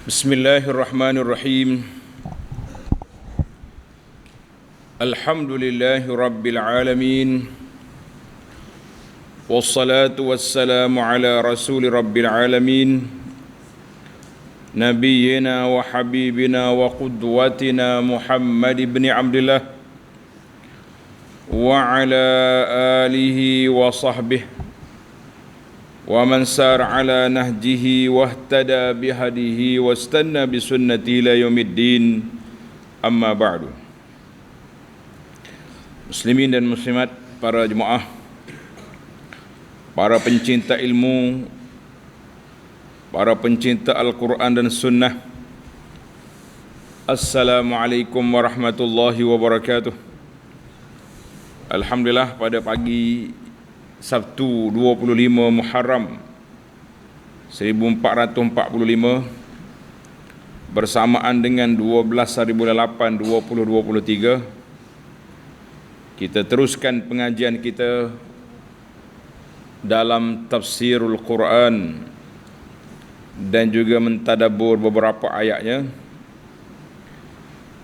Bismillahirrahmanirrahim. Alhamdulillahi rabbil alamin. Wassalatu wassalamu ala rasuli rabbil alamin. Nabiyyina wa habibina wa qudwatina Muhammad ibn Abdullah wa ala alihi wa sahbihi wa man sar ala nahjihi wahtada bihadihi wastanna bisunnati ila yaumiddin, amma ba'du. Muslimin dan muslimat, para jemaah, para pencinta ilmu, para pencinta Al-Quran dan Sunnah, Assalamualaikum warahmatullahi wabarakatuh. Alhamdulillah, pada pagi Sabtu 25 Muharram 1445 bersamaan dengan 12 hari bulan 8 2023, kita teruskan pengajian kita dalam tafsirul Quran dan juga mentadabbur beberapa ayatnya.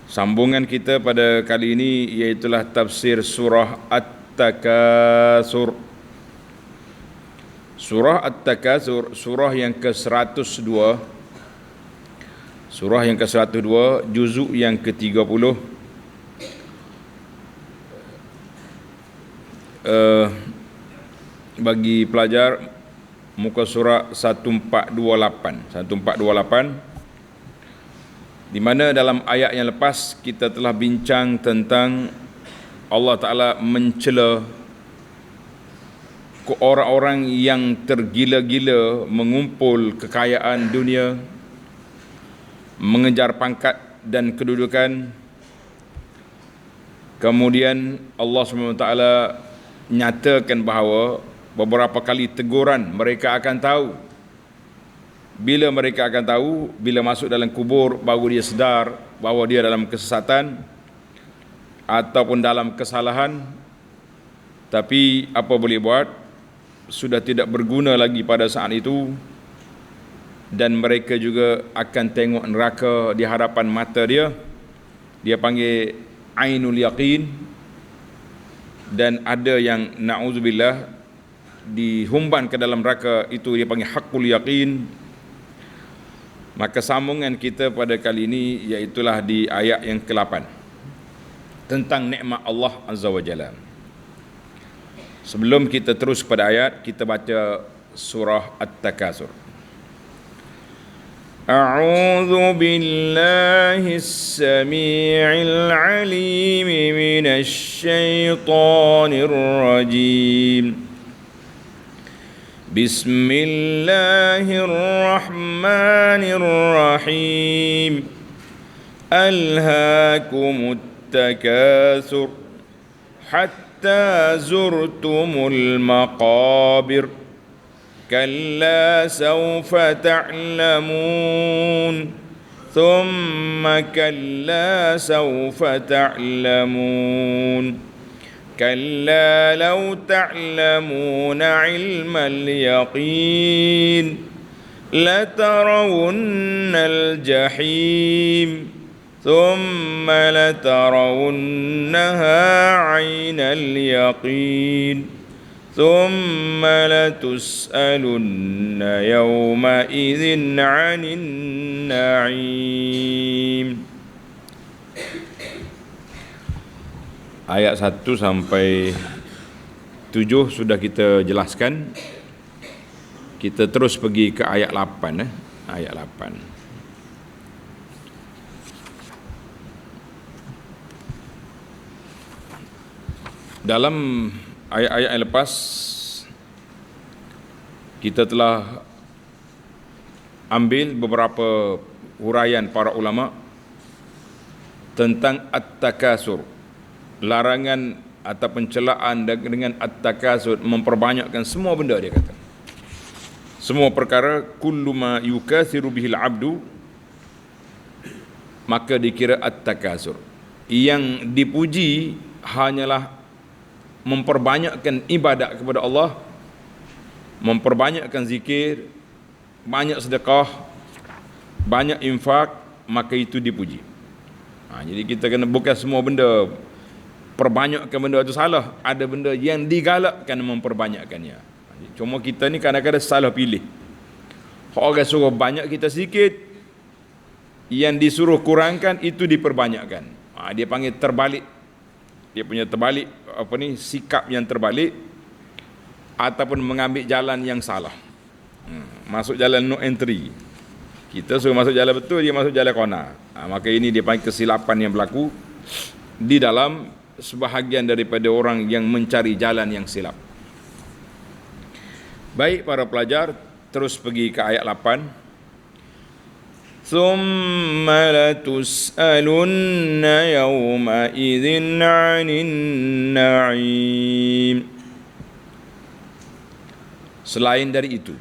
Sambungan kita pada kali ini iaitulah tafsir surah At-Takasur. Surah At-Takasur, surah yang ke-102, surah yang ke-102, juzuk yang ke-30. Bagi pelajar, muka surah 1428, di mana dalam ayat yang lepas kita telah bincang tentang Allah Ta'ala mencela orang-orang yang tergila-gila mengumpul kekayaan dunia, mengejar pangkat dan kedudukan. Kemudian Allah SWT nyatakan bahawa beberapa kali teguran mereka akan tahu. Bila mereka akan tahu, bila masuk dalam kubur, baru dia sedar bahawa dia dalam kesesatan ataupun dalam kesalahan. Tapi apa boleh buat, sudah tidak berguna lagi pada saat itu, dan mereka juga akan tengok neraka di hadapan mata dia. Dia panggil ainul yaqin, dan ada yang na'udzubillah dihumban ke dalam neraka, itu dia panggil haqqul yaqin. Maka sambungan kita pada kali ini iaitulah di ayat yang ke-8 tentang nikmat Allah Azza wa Jalla. Sebelum kita terus pada ayat, kita baca surah At-Takasur. A'udzu billahi as-sami'il 'alim minasy syaithanir rajim. Bismillahirrahmanirrahim. Alhaakumut takasur hatta زرتم المقابر كلا سوف تعلمون ثم كلا سوف تعلمون كلا لو تعلمون علم اليقين لترون الجحيم ثم لترونها عين اليقين ثم لتسألن يومئذ عن النعيم. Ayat 1 sampai 7 sudah kita jelaskan. Kita terus pergi ke ayat 8. Ayat 8. Dalam ayat-ayat yang lepas, kita telah ambil beberapa huraian para ulama tentang At-Takasur, larangan atau pencelaan dengan At-Takasur, memperbanyakkan semua benda. Dia kata semua perkara, kullu ma yukathiru bihil abdu, maka dikira At-Takasur. Yang dipuji hanyalah memperbanyakkan ibadat kepada Allah, memperbanyakkan zikir, banyak sedekah, banyak infak, maka itu dipuji. Jadi kita kena, bukan semua benda perbanyakkan benda itu salah. Ada benda yang digalakkan memperbanyakkannya. Cuma kita ni kadang-kadang salah pilih. Orang suruh banyak, kita sikit. Yang disuruh kurangkan, itu diperbanyakkan. Dia panggil terbalik. Dia punya terbalik, sikap yang terbalik, ataupun mengambil jalan yang salah. Masuk jalan no entry. Kita suruh masuk jalan betul, dia masuk jalan kona. Maka ini dia panggil kesilapan yang berlaku di dalam sebahagian daripada orang yang mencari jalan yang silap. Baik para pelajar, terus pergi ke ayat 8. Thumma latus'alunna yawma idzin 'anin na'im. Selain dari itu,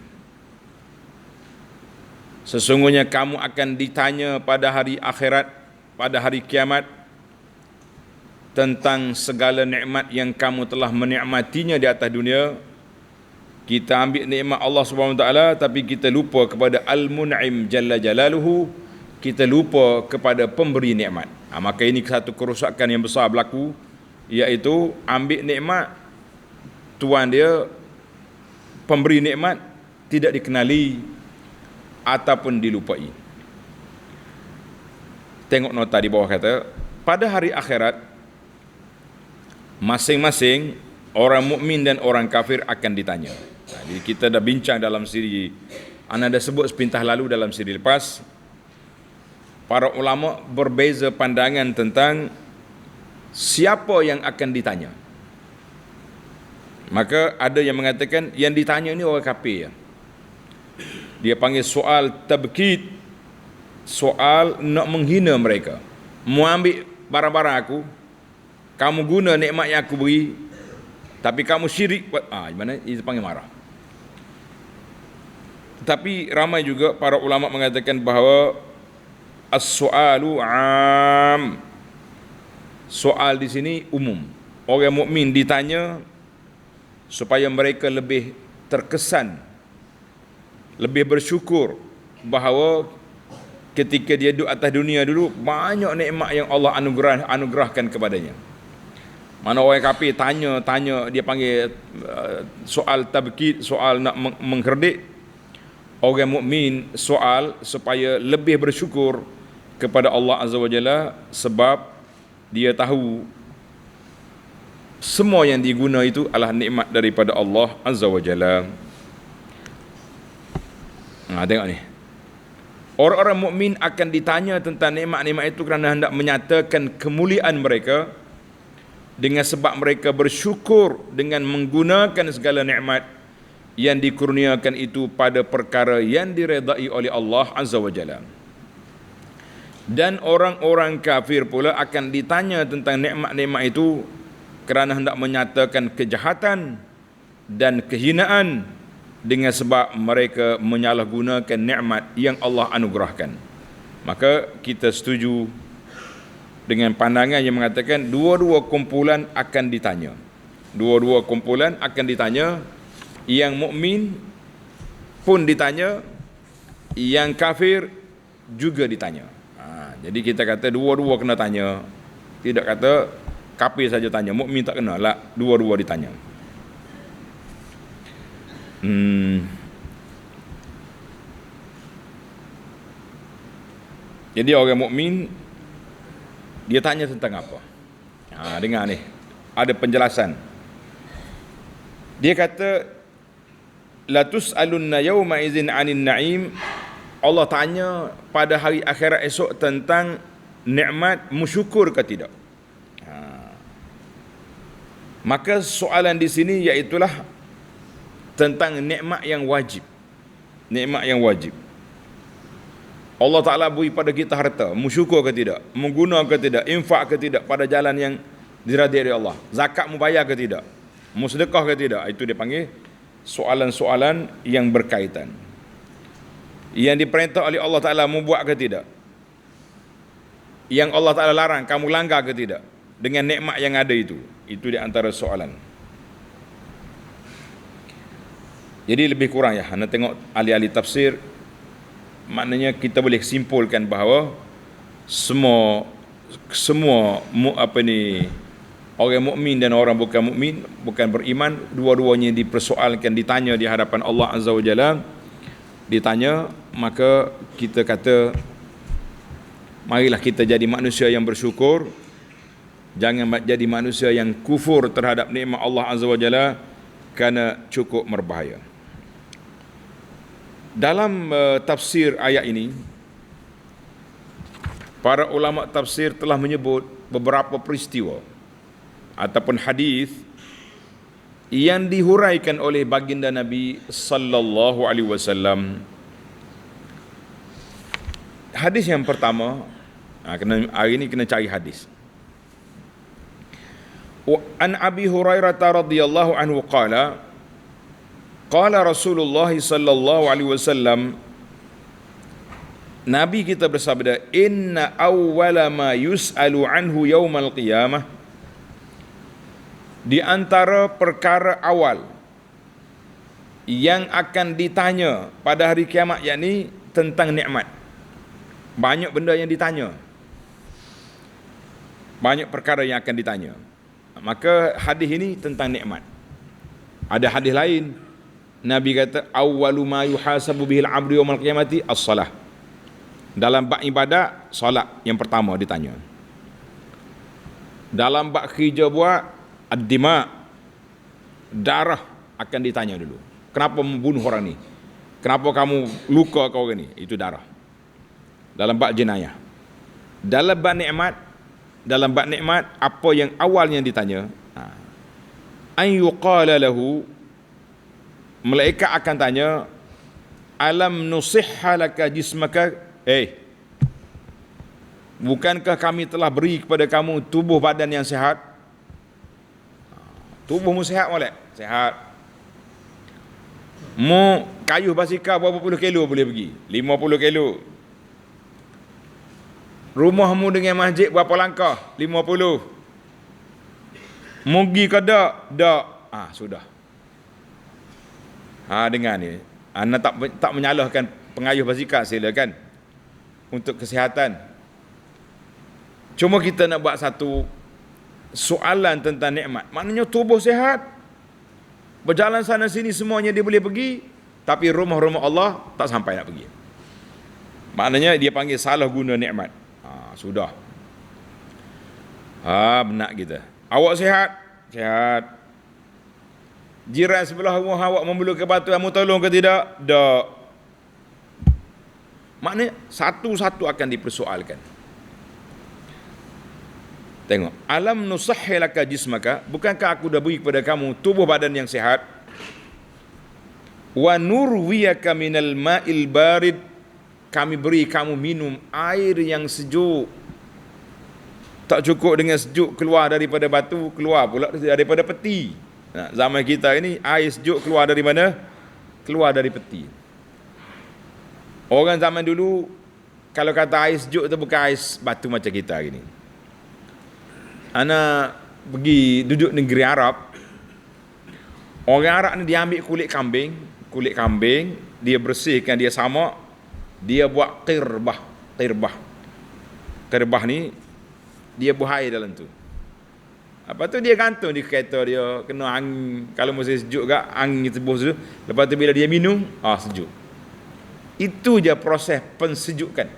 sesungguhnya kamu akan ditanya pada hari akhirat, pada hari kiamat, tentang segala nikmat yang kamu telah menikmatinya di atas dunia. Kita ambil nikmat Allah SWT, tapi kita lupa kepada Al-Mun'im Jalla Jalaluhu. Kita lupa kepada pemberi nikmat. Maka ini satu kerosakan yang besar berlaku, iaitu ambil nikmat, tuan dia pemberi nikmat tidak dikenali ataupun dilupai. Tengok nota di bawah, kata pada hari akhirat masing-masing orang mukmin dan orang kafir akan ditanya. Jadi kita dah bincang dalam siri, anda dah sebut sepintah lalu dalam siri lepas, para ulama berbeza pandangan tentang siapa yang akan ditanya. Maka ada yang mengatakan yang ditanya ini orang kafir ya. Dia panggil soal tabkid, soal nak menghina mereka. Mu ambil barang-barang aku, kamu guna nikmat yang aku beri, tapi kamu syirik buat, gimana? Itu panggil marah. Tapi ramai juga para ulama mengatakan bahawa as-soalu am. Soal di sini umum. Orang mukmin ditanya supaya mereka lebih terkesan, lebih bersyukur bahawa ketika dia duduk atas dunia dulu, banyak nikmat yang Allah anugerahkan kepadanya. Mana orang kafir tanya, dia panggil soal tabkid, soal nak mengkredit. Orang mukmin soal supaya lebih bersyukur kepada Allah Azza wa Jalla, sebab dia tahu semua yang diguna itu adalah nikmat daripada Allah Azza wa Jalla. Tengok ni. Orang-orang mukmin akan ditanya tentang nikmat-nikmat itu kerana hendak menyatakan kemuliaan mereka, dengan sebab mereka bersyukur dengan menggunakan segala nikmat yang dikurniakan itu pada perkara yang diredai oleh Allah Azza wa Jalla. Dan orang-orang kafir pula akan ditanya tentang nikmat-nikmat itu kerana hendak menyatakan kejahatan dan kehinaan, dengan sebab mereka menyalahgunakan nikmat yang Allah anugerahkan. Maka kita setuju dengan pandangan yang mengatakan dua-dua kumpulan akan ditanya. Dua-dua kumpulan akan ditanya. Yang mukmin pun ditanya, yang kafir juga ditanya. Jadi kita kata dua-dua kena tanya. Tidak kata kafir saja tanya, mukmin tak kena lah, dua-dua ditanya. Jadi orang mukmin dia tanya tentang apa? Dengar ni, ada penjelasan. Dia kata la tus'alunna yawma idzin 'anin na'im. Allah tanya pada hari akhirat esok tentang nikmat, bersyukur ke tidak. Maka soalan di sini iaitulah tentang nikmat yang wajib. Nikmat yang wajib. Allah Ta'ala beri pada kita harta, bersyukur ke tidak, mengguna ke tidak, infak ke tidak pada jalan yang diridai oleh Allah. Zakat membayar ke tidak, sedekah ke tidak. Itu dia panggil soalan-soalan yang berkaitan. Yang diperintah oleh Allah Ta'ala membuat ke tidak, yang Allah Ta'ala larang kamu langgar ke tidak, dengan nikmat yang ada itu di antara soalan. Jadi lebih kurang ya, anda tengok ahli-ahli tafsir maknanya kita boleh simpulkan bahawa semua orang mukmin dan orang bukan mukmin, bukan beriman, dua-duanya dipersoalkan, ditanya di hadapan Allah Azza wa Jalla. Ditanya, maka kita kata marilah kita jadi manusia yang bersyukur, jangan jadi manusia yang kufur terhadap nikmat Allah Azza wa Jalla, kerana cukup berbahaya. Dalam tafsir ayat ini, para ulama tafsir telah menyebut beberapa peristiwa ataupun hadis yang dihuraikan oleh baginda Nabi sallallahu alaihi wasallam. Hadis yang pertama, hari ini kena cari hadis. An Abi Hurairah radhiyallahu anhu qala Rasulullah sallallahu alaihi wasallam, Nabi kita bersabda, inna awwala ma yus'alu anhu yaumal qiyamah, di antara perkara awal yang akan ditanya pada hari kiamat, yakni tentang nikmat. Banyak benda yang ditanya, banyak perkara yang akan ditanya. Maka hadis ini tentang nikmat. Ada hadis lain, Nabi kata awwalu ma yuhasabu bihil abdu yaumal qiyamati as-salah. Dalam bab ibadat, solat yang pertama ditanya. Dalam bab kerja buat, ad-dima, darah akan ditanya dulu. Kenapa membunuh orang ni? Kenapa kamu luka kau orang ni? Itu darah. Dalam bab jenayah. Dalam bab nikmat, apa yang awalnya ditanya? An yuqala lahu, malaikat akan tanya, alam nusihha laka jismaka, bukankah kami telah beri kepada kamu tubuh badan yang sihat? Tubuhmu sihat molek? Sihat. Mu kayuh basikal berapa puluh kilo boleh pergi? 50 kilo. Rumahmu dengan masjid berapa langkah? 50. Mugi ke dak? Dak. Sudah. Dengar ni. Anda tak menyalahkan pengayuh basikal, silakan. Untuk kesihatan. Cuma kita nak buat satu soalan tentang nikmat. Maknanya tubuh sihat, berjalan sana sini semuanya dia boleh pergi, tapi rumah-rumah Allah tak sampai nak pergi. Maknanya dia panggil salah guna nikmat. Sudah. Benar kita. Awak sihat? Sihat. Jiran sebelah rumah awak membelu ke batu, kamu tolong ke tidak? Tak. Maknanya satu-satu akan dipersoalkan. Tengok, alam nusahhi laka jismaka, bukankah aku dah beri kepada kamu tubuh badan yang sihat? Wa nurwiyaka minal ma'il barid, kami beri kamu minum air yang sejuk. Tak cukup dengan sejuk keluar daripada batu, keluar pula daripada peti. Zaman kita ini air sejuk keluar dari mana? Keluar dari peti. Orang zaman dulu kalau kata air sejuk tu bukan air batu macam kita hari ni. Ana pergi duduk negeri Arab. Orang Arab ni dia ambil kulit kambing, dia bersihkan, dia samak, dia buat qirbah. Qirbah ni dia buah air dalam tu. Lepas tu dia gantung di kereta dia, kena angin, kalau musim sejuk gak angin tebus tu. Lepas tu bila dia minum, sejuk. Itu je proses pensejukan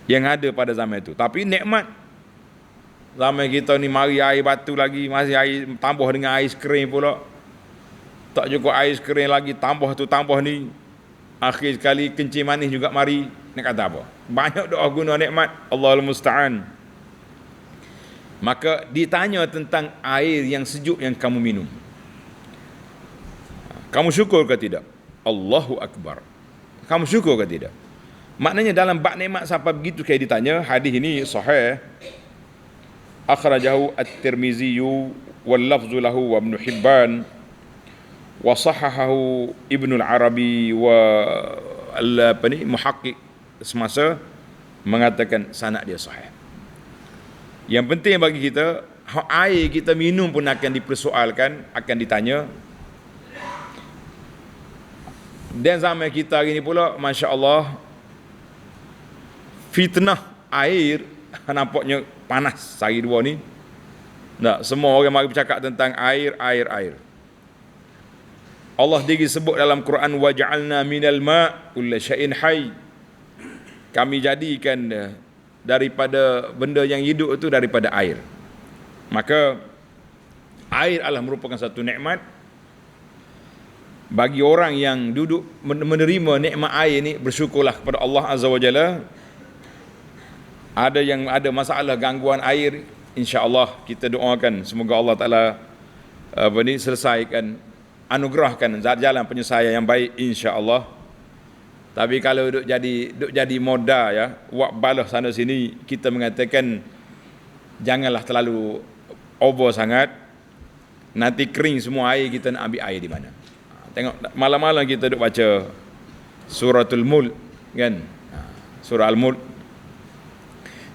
yang ada pada zaman itu. Tapi nikmat zaman kita ni mari air batu lagi, masih air tambah dengan ais kering pula. Tak cukup ais kering lagi, tambah tu tambah ni. Akhir sekali kencing manis juga mari. Nak kata apa? Banyak doa guna nikmat. Allahul musta'an. Maka ditanya tentang air yang sejuk yang kamu minum. Kamu syukur ke tidak? Allahu Akbar. Kamu syukur ke tidak? Maknanya dalam bab nikmat sampai begitu kayak ditanya. Hadis ini sahih. Akhrajahu at-Tirmizi wal lafzu lahu wa Ibn Hibban wa sahahahu Ibn al-Arabi wa muhaqqiq semasa mengatakan sanad dia sahih. Yang penting bagi kita, air kita minum pun akan dipersoalkan, akan ditanya. Dan zaman kita hari ni pula, Masya Allah, fitnah air nampaknya panas hari dua ni. Tak, semua orang mari bercakap tentang air. Allah diri sebut dalam Quran, waja'alna minal ma' kulla syai'in hayy. Kami jadikan daripada benda yang hidup itu daripada air. Maka air adalah merupakan satu nikmat bagi orang yang duduk menerima nikmat air ni. Bersyukurlah kepada Allah Azza wa Jalla. Ada yang ada masalah gangguan air, insya-Allah kita doakan semoga Allah Taala selesaikan, anugerahkan jalan penyelesaian yang baik, insya-Allah. Tapi kalau duk jadi moda ya, buat balas sana sini, kita mengatakan janganlah terlalu over sangat. Nanti kering semua air, kita nak ambil air di mana? Tengok malam-malam kita duk baca suratul Mulk kan? Surah Al-Mulk.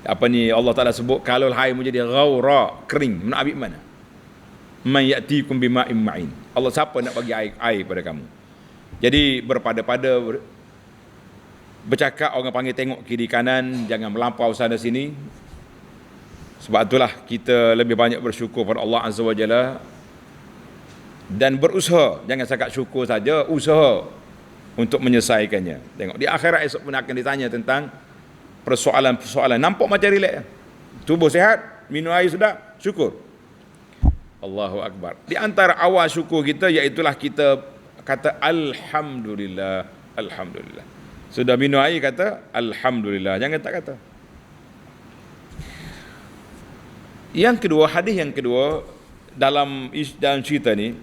Apa ni Allah Taala sebut, kalau air menjadi ghaura, kering, nak ambil mana? Man ya'tikum bima'in ma'in. Allah siapa nak bagi air pada kamu? Jadi berpada-pada bercakap, orang panggil tengok kiri kanan, jangan melampau sana sini. Sebab itulah kita lebih banyak bersyukur pada Allah Azza wa Jalla dan berusaha, jangan cakap syukur saja, usaha untuk menyelesaikannya. Tengok di akhirat esok pun akan ditanya tentang persoalan-persoalan. Nampak macam relax, tubuh sihat, minum air sudah, syukur. Allahu Akbar. Di antara awal syukur kita iaitulah kita kata alhamdulillah, alhamdulillah. Sudah minum air kata alhamdulillah, jangan tak kata. Yang kedua, hadis yang kedua dalam cerita ni,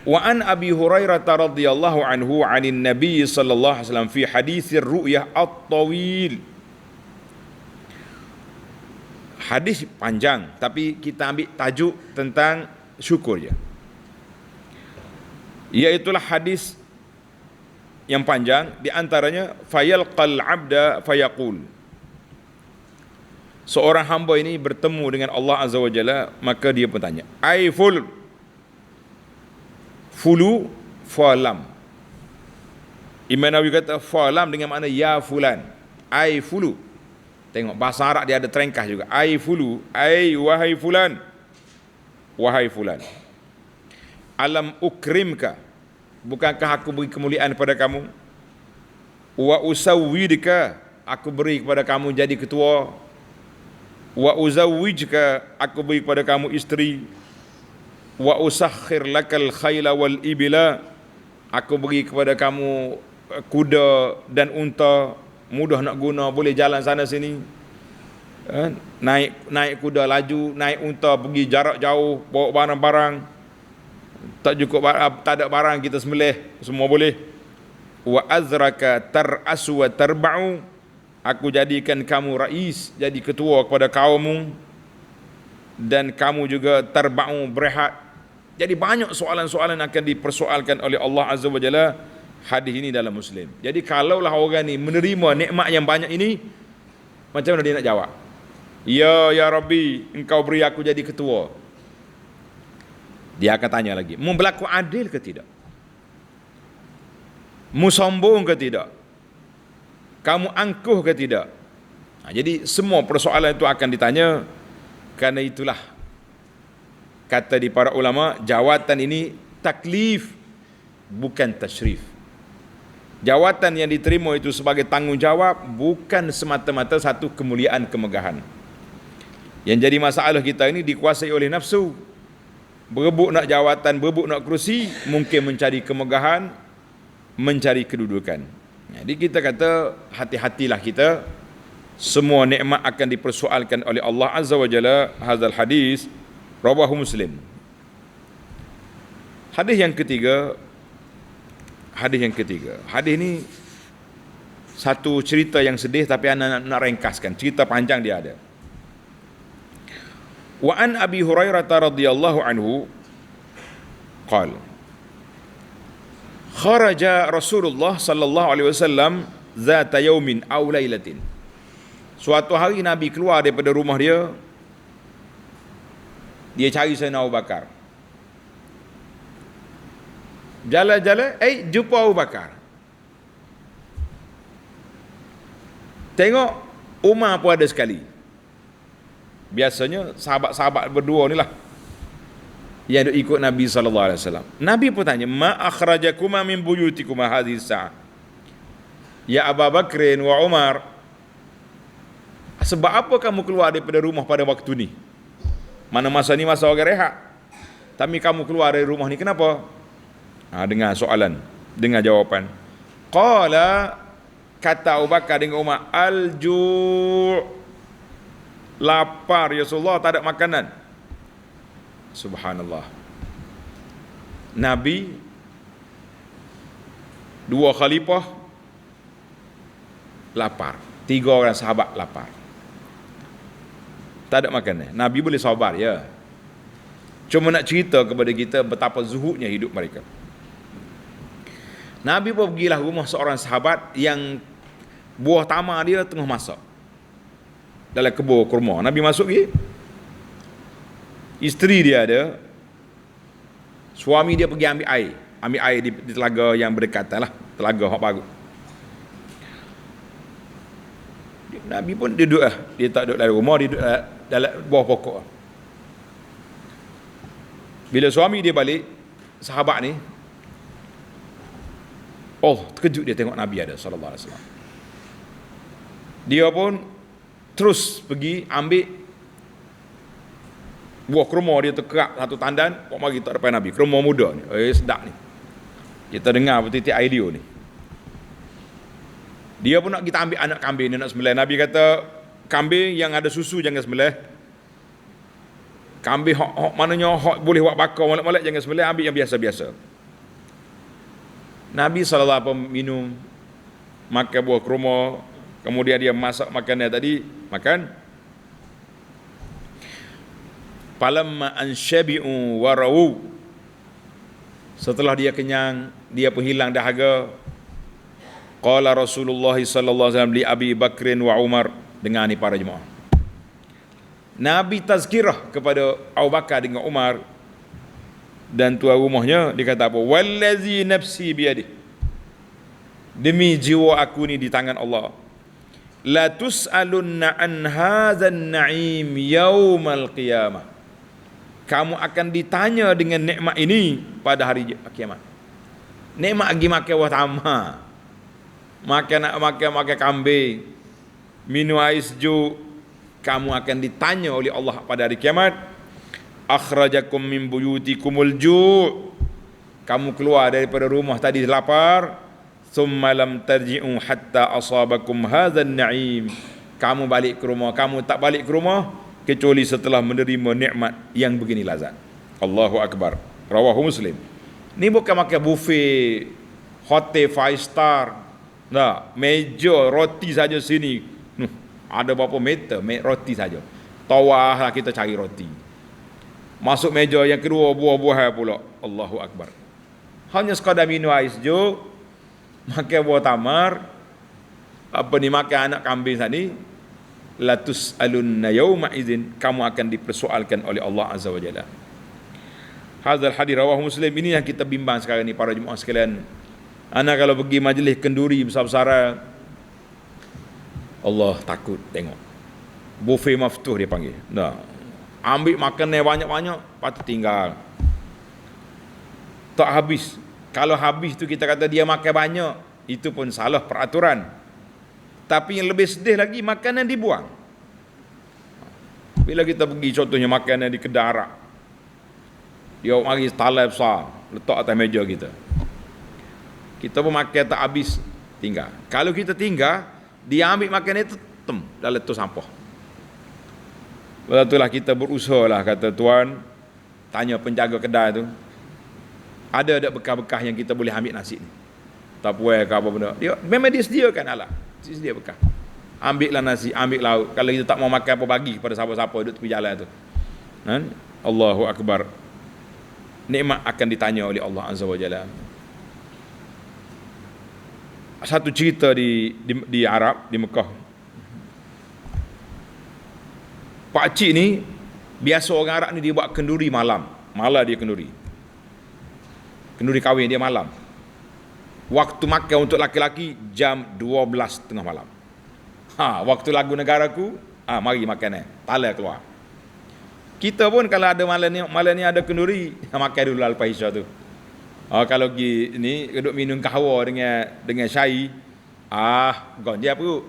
wa an Abi Hurairah radhiyallahu anhu 'anin Nabi sallallahu alaihi wasallam fi haditsir ru'yah at-tawil. Hadis panjang tapi kita ambil tajuk tentang syukur je. Iaitulah hadis yang panjang, di antaranya fayalqal 'abda fayaqul. Seorang hamba ini bertemu dengan Allah Azza wa Jalla, maka dia pun tanya, ai fulu falam. Imam Nawawi kata falam dengan makna ya fulan, ai fulu. Tengok bahasa Arab dia ada terengkah juga. Ai fulu, ai wahai fulan, wahai fulan. Alam ukrimka, bukankah aku beri kemuliaan kepada kamu? Wa usawwidka, aku beri kepada kamu jadi ketua. Wa uzawwijka, aku beri kepada kamu isteri. Wa usakhir lakal khayla wal ibila, aku beri kepada kamu kuda dan unta, mudah nak guna, boleh jalan sana sini. Naik kuda laju, naik unta pergi jarak jauh, bawa barang-barang. Tak cukup, tak ada barang kita sembelih, semua boleh. Wa azraka tar'asu wa tarba'u, aku jadikan kamu rais, jadi ketua kepada kaummu, dan kamu juga tarba'u, berehat. Jadi banyak soalan-soalan akan dipersoalkan oleh Allah Azza wa Jalla. Hadis ini dalam Muslim. Jadi kalaulah orang ni menerima nikmat yang banyak ini, macam mana dia nak jawab? Ya Rabbi, engkau beri aku jadi ketua. Dia akan tanya lagi, mu berlaku adil ke tidak? Mu sombong ke tidak? Kamu angkuh ke tidak? Jadi semua persoalan itu akan ditanya. Karena itulah kata di para ulama, jawatan ini taklif, bukan tasyrif. Jawatan yang diterima itu sebagai tanggungjawab, bukan semata-mata satu kemuliaan, kemegahan. Yang jadi masalah kita ini dikuasai oleh nafsu. Berebut nak jawatan, berebut nak kerusi, mungkin mencari kemegahan, mencari kedudukan. Jadi kita kata hati-hatilah kita. Semua nikmat akan dipersoalkan oleh Allah Azza wa Jalla. Hadzal hadis rawahu Muslim. Hadis yang ketiga. Hadis ni satu cerita yang sedih, tapi ana nak ringkaskan. Cerita panjang dia ada. Wa an Abi Hurairah radhiyallahu anhu qala kharaja Rasulullah sallallahu alaihi wasallam zata yaumin aw lailatin. Suatu hari Nabi keluar daripada rumah dia cari Sayyidina Abu Bakar. Jalan-jalan, jumpa Abu Bakar. Tengok Umar pun ada sekali. Biasanya sahabat-sahabat berdua ni lah yang duk ikut Nabi SAW. Nabi pun tanya, ma akhrajakuma min buyutikuma hadhihi sa'ah, ya Abu Bakrin wa Umar, sebab apa kamu keluar daripada rumah pada waktu ni? Mana masa ni masa orang rehat, tapi kamu keluar dari rumah ni kenapa? Dengar soalan, dengar jawapan. Qala, kata Abu Bakar dengan Umar, al-ju', lapar ya Rasulullah, tak ada makanan. Subhanallah. Nabi, dua khalifah lapar, 3 orang sahabat lapar, tak ada makanan. Nabi boleh sabar ya. Cuma nak cerita kepada kita betapa zuhudnya hidup mereka. Nabi pun pergilah rumah seorang sahabat yang buah tamar dia tengah masak dalam kebun kurma. Nabi masuk pergi. Isteri dia ada, suami dia pergi ambil air di telaga yang berdekatan lah, telaga hak baru. Nabi pun duduk lah, dia tak duduk dalam rumah, dia duduk dalam bawah pokok. Bila suami dia balik, sahabat ni, terkejut dia tengok Nabi ada sallallahu alaihi wasallam. Dia pun terus pergi ambil buah kurma, dia terkerap satu tandan, buat mari tak depan Nabi. Kurma muda ni, sedap ni. Kita dengar betul-betul idea ni. Dia pun nak kita ambil anak kambing, dia nak sembelih. Nabi kata, kambing yang ada susu jangan sembelih. Kambing maknanya boleh buat bakar molek-molek jangan sembelih, ambil yang biasa-biasa. Nabi SAW minum, makan buah kurma, kemudian dia masak makanan tadi, makan. Falamma anshabi'u warawu, setelah dia kenyang, dia pun hilang dahaga. Qala Rasulullah sallallahu alaihi wasallam li Abi Bakrin wa Umar, dengar ni para jemaah. Nabi tazkirah kepada Abu Bakar dengan Umar dan tuan rumahnya, dia kata apa? Wallazi nafsi biyadihi, demi jiwa aku ni di tangan Allah, la tus'alunna an hadzal na'im yaumal qiyamah, kamu akan ditanya dengan nikmat ini pada hari kiamat. Nikmat lagi makan buah tamar, makan kambing, minum air sejuk, kamu akan ditanya oleh Allah pada hari kiamat. Akhrajakum min buyutikumul ju', kamu keluar daripada rumah tadi lapar. Thumma lam tarji'u hatta asabakum hadzal na'im, kamu balik ke rumah, kamu tak balik ke rumah kecuali setelah menerima nikmat yang begini lazat. Allahu Akbar. Rawahu Muslim. Ni bukan makan buffet hotel 5 star. Nah, meja roti saja sini. Ada berapa meter roti saja. Tawah lah kita cari roti. Masuk meja yang kedua buah-buahan pula. Allahu Akbar. Hanya sekadar minum air sejuk, makan buah tamar, makan anak kambing tadi. La tus'alunna yawma idzin, kamu akan dipersoalkan oleh Allah Azza wa Jalla. Hadzal hadis rawahu Muslim. Ini yang kita bimbang sekarang ni para jemaah sekalian. Anak kalau pergi majlis kenduri besar-besaran, Allah takut tengok. Buffet maftuh dia panggil. Nah, ambil makanan banyak-banyak, patut tinggal. Tak habis. Kalau habis tu kita kata dia makan banyak, itu pun salah peraturan. Tapi yang lebih sedih lagi, makanan dibuang. Bila kita pergi contohnya makanan di kedai arak, dia mari talai besar, letak atas meja kita. Kita pun makan tak habis, tinggal. Kalau kita tinggal, dia ambil makanan itu, dah letak sampah. Lepas itulah kita berusaha lah, kata tuan, tanya penjaga kedai tu, ada bekas-bekas yang kita boleh ambil nasi ni? Tak puas ke apa benda. Dia memang dia sediakan alat. Dia bekas. Ambillah nasi, ambil lauk. Kalau kita tak mau makan apa, bagi kepada siapa-siapa duduk tepi jalan tu. Allahu Akbar. Nikmat akan ditanya oleh Allah Azza wa Jalla. Satu cerita di Arab, di Mekah. Pak cik ni, biasa orang Arab ni dia buat kenduri malam. Malam dia kenduri. Kenduri kahwin dia malam. Waktu makan untuk laki-laki jam 12 tengah malam. Waktu lagu negaraku, mari makan tala keluar. Kita pun kalau ada malam ni ada kenduri, makan dulu Al-Fahisha tu. Kalau pergi ni duduk minum kahwa dengan syai, gonjak perut.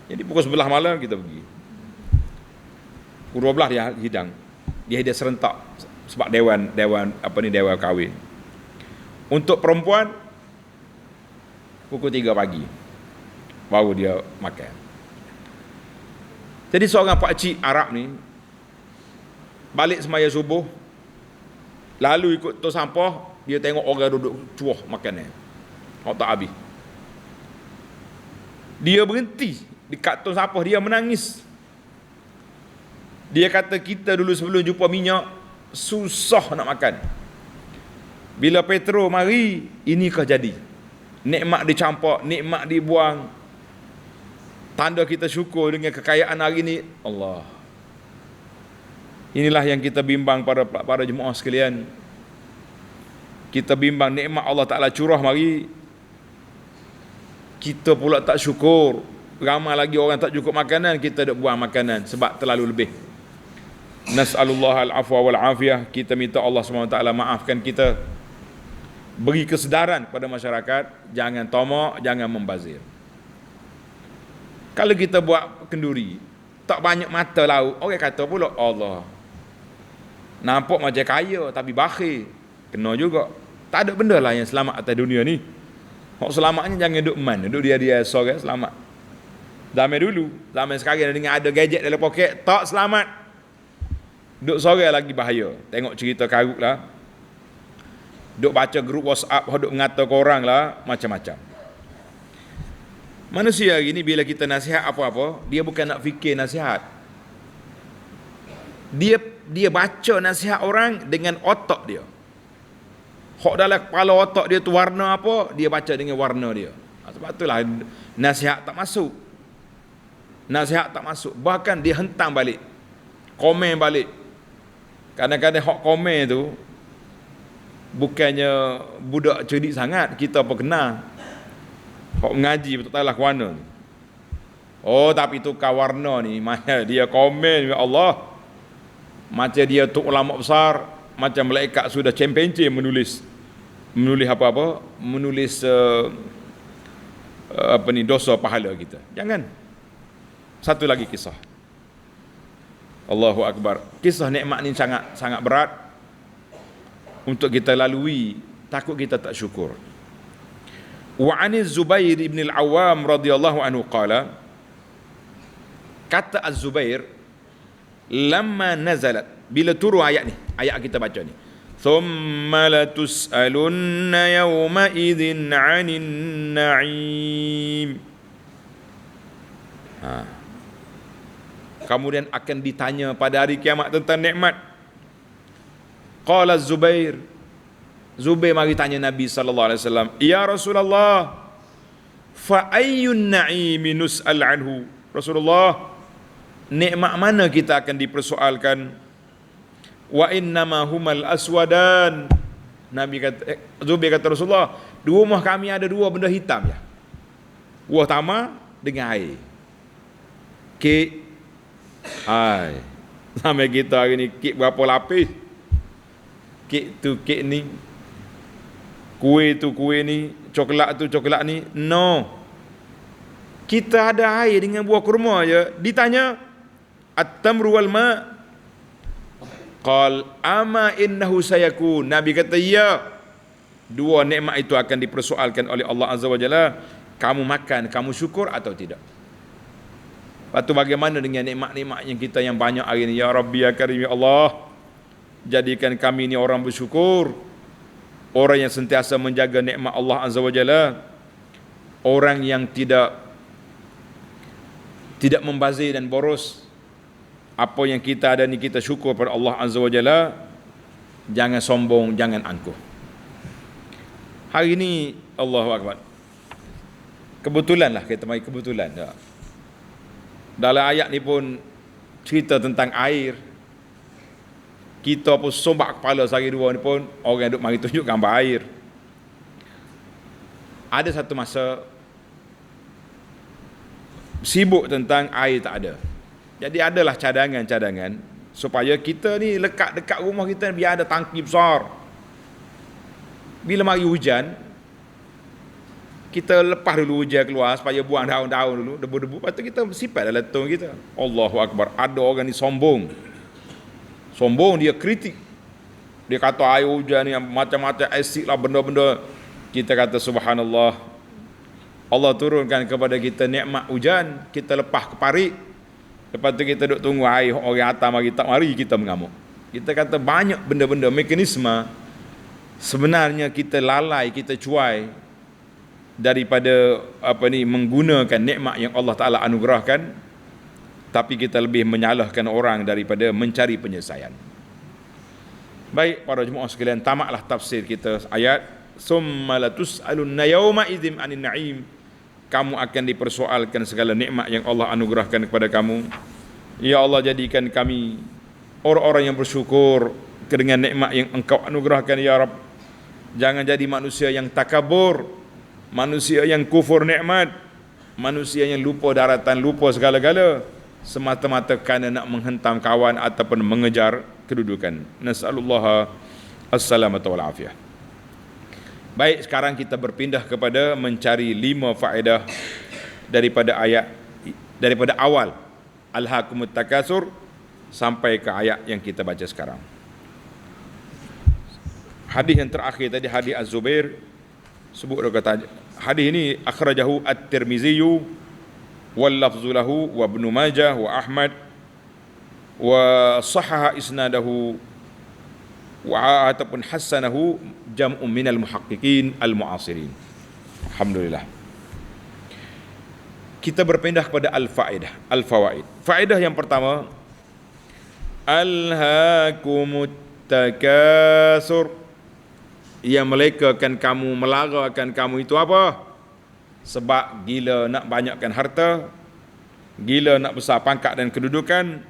Jadi pukul 11 malam kita pergi. Pukul 12 dia hidang. Dia hidang serentak sebab dewan kahwin. Untuk perempuan pukul 3 pagi baru dia makan. Jadi seorang pakcik Arab ni balik semaya subuh, lalu ikut tong sampah, dia tengok orang duduk cuah makan ni. Tak habis. Dia berhenti dekat tong sampah, dia menangis. Dia kata kita dulu sebelum jumpa minyak susah nak makan. Bila petrol mari, inikah jadi. Nikmat dicampak, nikmat dibuang. Tanda kita syukur dengan kekayaan hari ini. Allah. Inilah yang kita bimbang para jemaah sekalian. Kita bimbang nikmat Allah Ta'ala curah mari. Kita pula tak syukur. Ramai lagi orang tak cukup makanan, kita dah buang makanan sebab terlalu lebih. Nas'alullah al-afwa wal-afiyah. Kita minta Allah SWT maafkan kita. Beri kesedaran pada masyarakat, jangan tamak, jangan membazir. Kalau kita buat kenduri, tak banyak mata lauk, orang kata pula Allah nampak macam kaya tapi bakhil, kena juga. Tak ada benda lah yang selamat atas dunia ni. Hak selamatnya jangan duduk duduk dia sorang selamat. Zaman sekarang dengan ada gadget dalam poket, tak selamat. Duduk sorang lagi bahaya. Tengok cerita karut lah, duk baca grup WhatsApp, duk mengata korang lah, macam-macam. Manusia hari ni bila kita nasihat apa-apa, dia bukan nak fikir nasihat. Dia baca nasihat orang dengan otak dia. Hak dalam kepala otak dia tu warna apa, dia baca dengan warna dia. Sebab itulah nasihat tak masuk. Bahkan dia hentam balik, komen balik. Kadang-kadang hak komen tu bukannya budak cerdik sangat, kita apa kenal. Hak mengaji betul tahulah warna ni. Tapi tukar warna ni, macam dia komen, ya Allah, macam dia tu ulama besar, macam malaikat sudah champion menulis apa-apa, menulis dosa pahala kita. Jangan. Satu lagi kisah. Allahu Akbar. Kisah nikmat ni sangat berat untuk kita lalui, takut kita tak syukur. Wa aniz Zubair ibn al-Awwam radhiyallahu anhu qala, kata Az-Zubair, lamma nazalat, bila turun ayat ni, ayat kita baca ni, thumma latus'alunna yawma idzin 'anin na'im. Kemudian akan ditanya pada hari kiamat tentang nikmat. Qala Zubair mari tanya Nabi sallallahu alaihi wasallam, ya Rasulullah, fa ayyun na'imi nus'al anhu? Rasulullah, nikmat mana kita akan dipersoalkan? Wa innama humal aswadan. Zubair kata, Rasulullah, di rumah kami ada dua benda hitam ya. Buah tamar dengan air. Kek. Sampai kita hari ni kek berapa lapis? Kek tu kek ni, kuih tu kuih ni, coklat tu coklat ni. No. Kita ada air dengan buah kurma je. Ditanya, at-tamru wal ma'. Qal ama innahu sayakun. Nabi kata, ya, dua nikmat itu akan dipersoalkan oleh Allah Azza wa Jalla. Kamu makan, kamu syukur atau tidak? Lepas tu bagaimana dengan nikmat-nikmat yang kita yang banyak hari ni? Ya Rabbi ya Karim ya Allah, jadikan kami ni orang bersyukur, orang yang sentiasa menjaga nikmat Allah Azza wa Jalla, orang yang tidak membazir dan boros. Apa yang kita ada ni kita syukur pada Allah Azza wa Jalla. Jangan sombong, jangan angkuh. Hari ni Allahu Akbar, kebetulan lah, kita mari kebetulan tak? Dalam ayat ni pun cerita tentang air. Kita pun sombak kepala sehari dua ni pun orang duk mari tunjuk gambar air. Ada satu masa sibuk tentang air tak ada. Jadi adalah cadangan-cadangan supaya kita ni lekat dekat rumah kita biar ada tangki besar. Bila mari hujan, kita lepas dulu hujan keluar supaya buang daun-daun dulu, debu-debu, lepas tu kita simpan dalam tong kita. Allahu Akbar. Ada orang ni sombong. Sombong, dia kritik. Dia kata air hujan ni macam-macam asid lah, benda-benda. Kita kata subhanallah. Allah turunkan kepada kita nikmat hujan, kita lepas ke parit. Lepas tu kita duduk tunggu air orang atas mari, tak mari kita mengamuk. Kita kata banyak benda-benda mekanisme sebenarnya kita lalai, kita cuai daripada menggunakan nikmat yang Allah Taala anugerahkan, tapi kita lebih menyalahkan orang daripada mencari penyelesaian. Baik para jemaah sekalian, tamatlah tafsir kita ayat summa latus'alunna yawma idzin 'anil na'im. Kamu akan dipersoalkan segala nikmat yang Allah anugerahkan kepada kamu. Ya Allah, jadikan kami orang-orang yang bersyukur dengan nikmat yang Engkau anugerahkan ya Rabb. Jangan jadi manusia yang takabur, manusia yang kufur nikmat, manusia yang lupa daratan, lupa segala-gala semata-mata kerana nak menghentam kawan ataupun mengejar kedudukan. Nas'alullah as-salamata wal afiyah. Baik, sekarang kita berpindah kepada mencari 5 faedah daripada ayat, daripada awal Alhaakumut Takasur sampai ke ayat yang kita baca sekarang. Hadis yang terakhir tadi, hadis Az-Zubair, sebut dia kata hadis ini akhrajahu At-Tirmizi wal lafzu lahu wa Ibnu Majah wa Ahmad wa sahaha isnadahu wa ataupun hasanahu jam'un minal muhaqqiqin al-mu'asirin. Alhamdulillah. Kita berpindah kepada al-faedah, al-fawaid. Faedah yang pertama, alhaakumut takasur, yang melekakan kamu, melarakan kamu itu apa? Sebab gila nak banyakkan harta, gila nak besar pangkat dan kedudukan,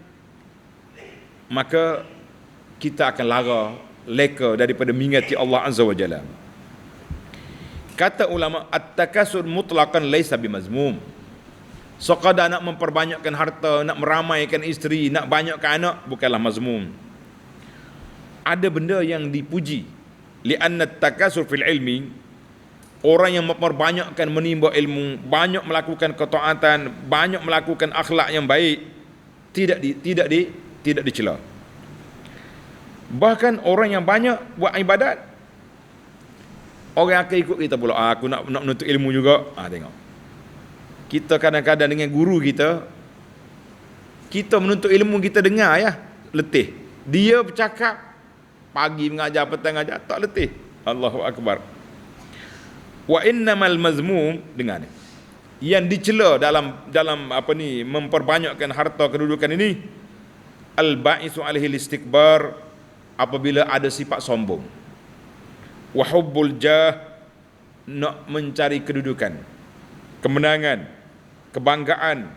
maka kita akan lara, leka daripada mengingati Allah Azza wa Jalla. Kata ulama, at-takasur mutlaqan laisa bimazmum. Sekadar nak memperbanyakkan harta, nak meramaikan isteri, nak banyakkan anak, bukanlah mazmum. Ada benda yang dipuji. Li'anna at-takasur fil ilmi, orang yang memperbanyakkan menimba ilmu, banyak melakukan ketaatan, banyak melakukan akhlak yang baik, tidak dicela. Bahkan orang yang banyak buat ibadat, orang akan ikut kita pula. Aku nak menuntut ilmu juga. Tengok. Kita kadang-kadang dengan guru kita menuntut ilmu, kita dengar ya, letih. Dia bercakap pagi mengajar, petang mengajar, tak letih. Allahu Akbar. Wa innamal mazmum, dengar ni, yang dicela dalam memperbanyakkan harta kedudukan ini, al-ba'isu alaihi istikbar, apabila ada sifat sombong, wa hubbul jah, nak mencari kedudukan, kemenangan, kebanggaan,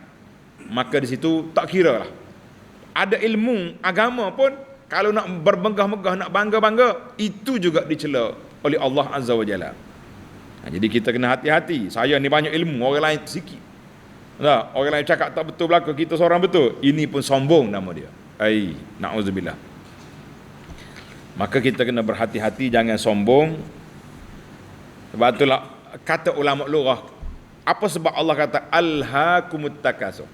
maka di situ tak kira lah. Ada ilmu agama pun kalau nak bermegah-megah, nak bangga-bangga, itu juga dicela oleh Allah Azza wa Jalla. Jadi kita kena hati-hati. Saya ni banyak ilmu, orang lain sikit. Nah, orang lain cakap tak betul belaka, kita seorang betul. Ini pun sombong nama dia. Na'udzubillah. Maka kita kena berhati-hati, jangan sombong. Sebab itulah kata ulama lughah, apa sebab Allah kata alhaakumut takasur,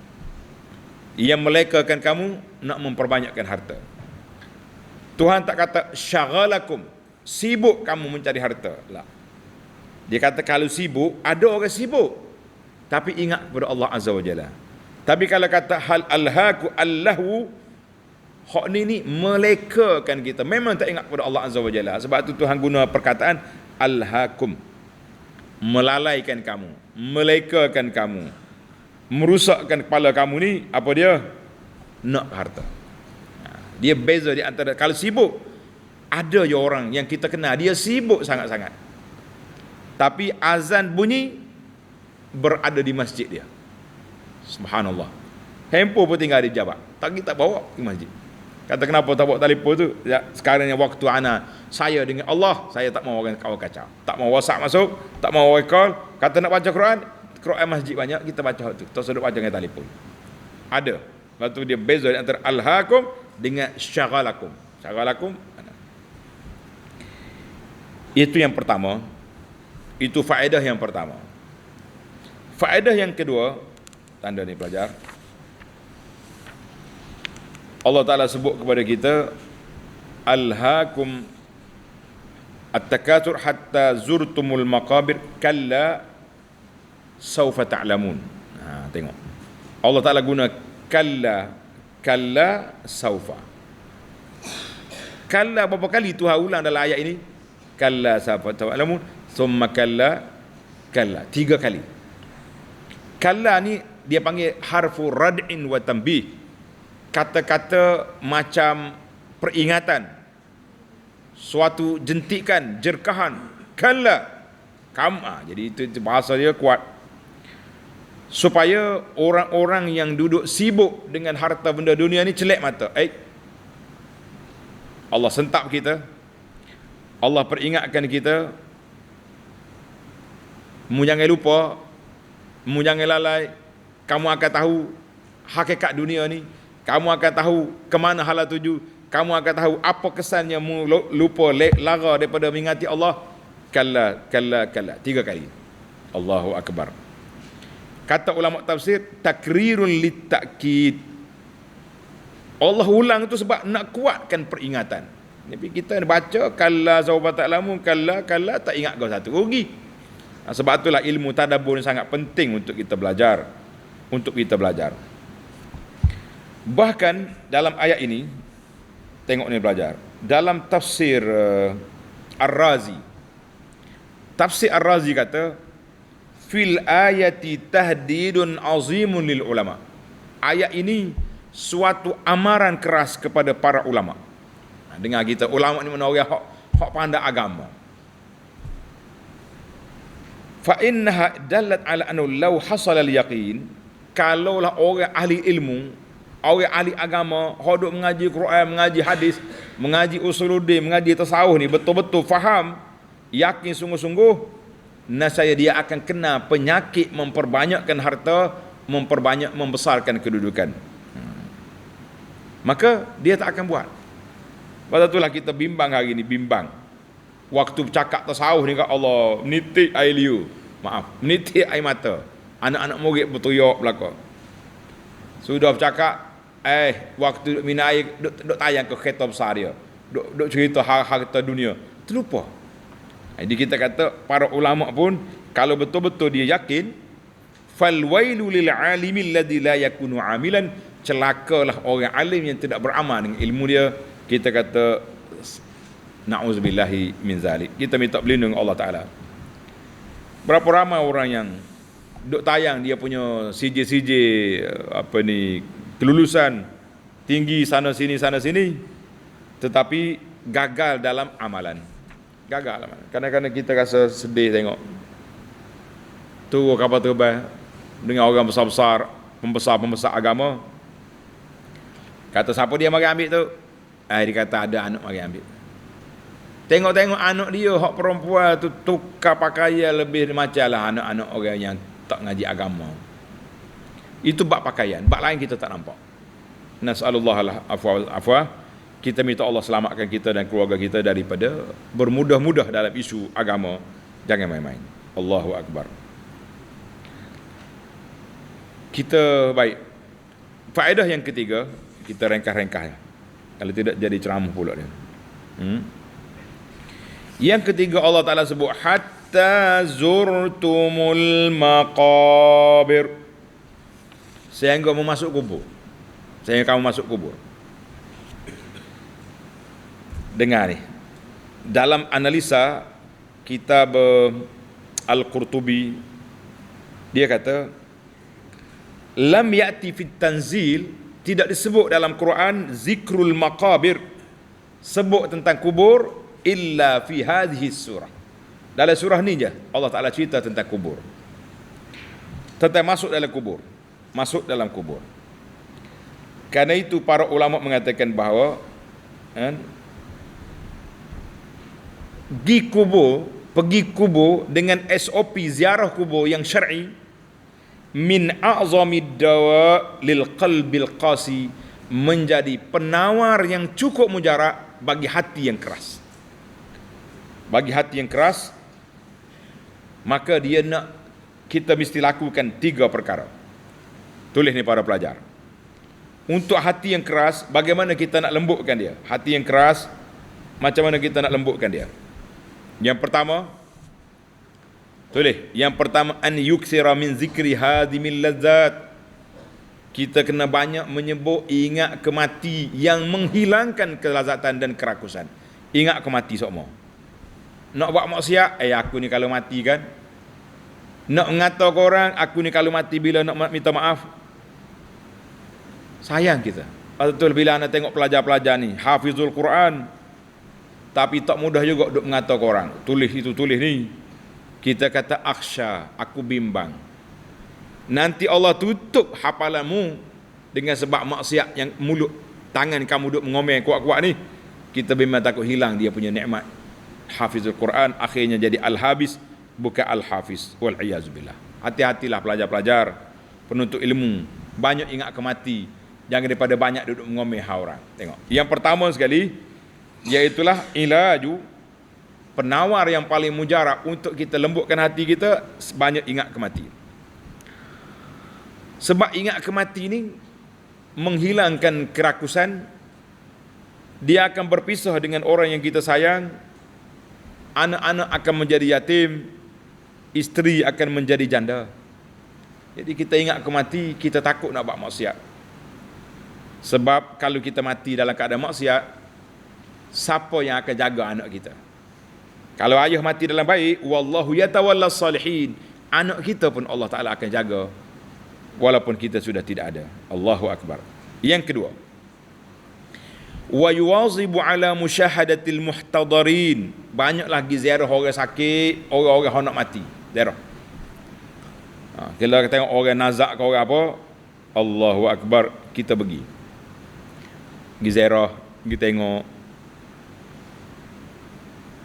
yang melekakan kamu nak memperbanyakkan harta. Tuhan tak kata syagalakum, sibuk kamu mencari harta. Lah. Dia kata kalau sibuk, ada orang sibuk, tapi ingat kepada Allah Azza wa Jalla. Tapi kalau kata hal alhaaku allahu, hak ni melekakan kita, memang tak ingat kepada Allah Azza wa Jalla. Sebab tu Tuhan guna perkataan alhaakum, melalaikan kamu, melekakan kamu, merusakkan kepala kamu ni, apa dia? Nak harta. Dia beza di antara, kalau sibuk, ada je orang yang kita kenal, dia sibuk sangat-sangat, tapi azan bunyi berada di masjid dia. Subhanallah. Handphone pun tinggal di jabat, tak bawa ke masjid. Kata kenapa tak bawa telefon tu? Ya, sekarang yang waktu ana saya dengan Allah, saya tak mau orang kacau. Tak mau WhatsApp masuk, tak mau call. Kata nak baca Quran, Quran masjid banyak, kita baca hak tu. Tak sedut baca dengan telefon. Ada. Lepas tu dia beza antara alhaakum dengan syagalakum. Syagalakum. Itu yang pertama. Itu faedah yang pertama. Faedah yang kedua, tanda ni pelajar. Allah Ta'ala sebut kepada kita, alhaakum at-takatsur hatta zurtumul maqabir kalla saufa ta'lamun. Tengok. Allah Ta'ala guna kalla saufa. Kalla berapa kali Tuhan ulang dalam ayat ini? Kalla saufa ta'lamun, thumma kalla 3 kali. Kalla ni dia panggil harfu rad'in wa tanbih. Kata-kata macam peringatan, suatu jentikan, jerkahan. Kalla jadi itu bahasa dia kuat, supaya orang-orang yang duduk sibuk dengan harta benda dunia ni celak mata. Allah sentap kita, Allah peringatkan kita, mu jangan lupa, mu jangan lalai. Kamu akan tahu hakikat dunia ni, kamu akan tahu ke mana hala tuju, kamu akan tahu apa kesannya mu lupa lara daripada mengingati Allah. Kalla 3 kali. Allahu akbar. Kata ulama tafsir, takrirun litakid. Allah ulang tu sebab nak kuatkan peringatan. Tapi kita baca kalla saufa ta'lamun, kalla tak ingat kau satu, rugi. Sebab itulah ilmu tadabbur sangat penting untuk kita belajar. Bahkan dalam ayat ini, tengok ni belajar, dalam tafsir Ar-Razi, kata fil ayati tahdidun azimun lil ulama. Ayat ini suatu amaran keras kepada para ulama. Dengar kita, ulama ni mana orang hak pandai agama. Fa innaha dallat ala annahu law hasala al yaqin, kalaulah orang ahli ilmu, orang ahli agama, hodok mengaji Quran, mengaji hadis, mengaji usuluddin, mengaji tasawuf ni betul-betul faham, yakin sungguh-sungguh, nasaya dia akan kena penyakit memperbanyakkan harta, membesarkan kedudukan. Maka dia tak akan buat. Pada itulah kita bimbang hari ni, waktu bercakap tasawuf ni kat Allah, menitik air liu, menitik air mata, anak-anak murid berteriak belakang. Sudah bercakap, waktu minum air duk tayang ke kereta besar dia, duk cerita harta dunia, terlupa. Jadi kita kata para ulama pun kalau betul-betul dia yakin, fal wailu lil alimi alladhi la yakunu amilan, celakalah orang alim yang tidak beramal dengan ilmu dia. Kita kata na'udzubillahi min zalik. Kita minta berlindung Allah Ta'ala. Berapa ramai orang yang duk tayang dia punya CJ kelulusan tinggi sana sini, tetapi gagal dalam amalan. Kadang-kadang kita rasa sedih tengok turun kapal terbang dengan orang besar-besar, pembesar agama. Kata siapa dia mari ambil tu? Dia kata ada anak mari ambil. Tengok anak dia hak perempuan tu tukar pakaian lebih macam lah anak-anak orang yang tak ngaji agama. Itu bab pakaian, bab lain kita tak nampak. Nas'alullah afwa. Kita minta Allah selamatkan kita dan keluarga kita daripada bermudah-mudah dalam isu agama. Jangan main-main. Allahu akbar. Kita baik. Faedah yang ketiga, kita ringkas-ringkas. Kalau tidak jadi ceramah pula dia. Yang ketiga Allah Ta'ala sebut hatta zurtumul maqabir, sehingga kamu masuk kubur. Dengar ni, dalam analisa kitab Al-Qurtubi, dia kata lam ya'ti fit tanzil, tidak disebut dalam Quran zikrul maqabir, sebut tentang kubur, illa fi hadhihi surah. Dalam surah ni je Allah Ta'ala cerita tentang kubur, tentang masuk dalam kubur. Karena itu para ulama mengatakan bahawa pergi kubur dengan SOP ziarah kubur yang syar'i min a'zamid dawa lil qalbil qasi, menjadi penawar yang cukup mujarab bagi hati yang keras. Bagi hati yang keras, maka dia nak, kita mesti lakukan 3 perkara. Tulis ni para pelajar. Untuk hati yang keras, bagaimana kita nak lembutkan dia? Hati yang keras, macam mana kita nak lembutkan dia? Yang pertama, tulis. Yang pertama, an yuksira min zikri hadimil lazzat. Kita kena banyak menyebut ingat ke mati yang menghilangkan kelazatan dan kerakusan. Ingat ke mati semua. Nak buat maksiat, aku ni kalau mati kan. Nak mengata ke orang, aku ni kalau mati bila nak minta maaf. Sayang kita. Betul bila anda tengok pelajar-pelajar ni, hafizul Quran, tapi tak mudah juga duk mengata ke orang. Tulis itu, tulis ni. Kita kata akhsha, aku bimbang. Nanti Allah tutup hafalanmu dengan sebab maksiat yang mulut, tangan kamu duk mengomel kuat-kuat ni. Kita bimbang takut hilang dia punya nikmat. Hafizul Quran akhirnya jadi al-habis, bukan al-hafiz. Wal'iyazubillah. Hati-hatilah pelajar-pelajar, penuntut ilmu. Banyak ingat ke mati. Jangan daripada banyak duduk mengomel orang. Tengok. Yang pertama sekali, iaitulah ilaju, penawar yang paling mujarab untuk kita lembutkan hati kita, banyak ingat ke mati. Sebab ingat ke mati ni menghilangkan kerakusan. Dia akan berpisah dengan orang yang kita sayang. Anak-anak akan menjadi yatim, isteri akan menjadi janda. Jadi kita ingat ke mati, kita takut nak buat maksiat. Sebab kalau kita mati dalam keadaan maksiat, siapa yang akan jaga anak kita? Kalau ayah mati dalam baik, wallahu yatawallas salihin, anak kita pun Allah Ta'ala akan jaga walaupun kita sudah tidak ada. Allahu Akbar. Yang kedua, wa yuwazibu ala musyahadatil muhtadarin. Banyak lagi ziarah orang sakit, orang-orang yang nak mati, ziarah. Kalau kita tengok orang nazak ke orang apa, Allahu Akbar, kita pergi ziarah, pergi tengok.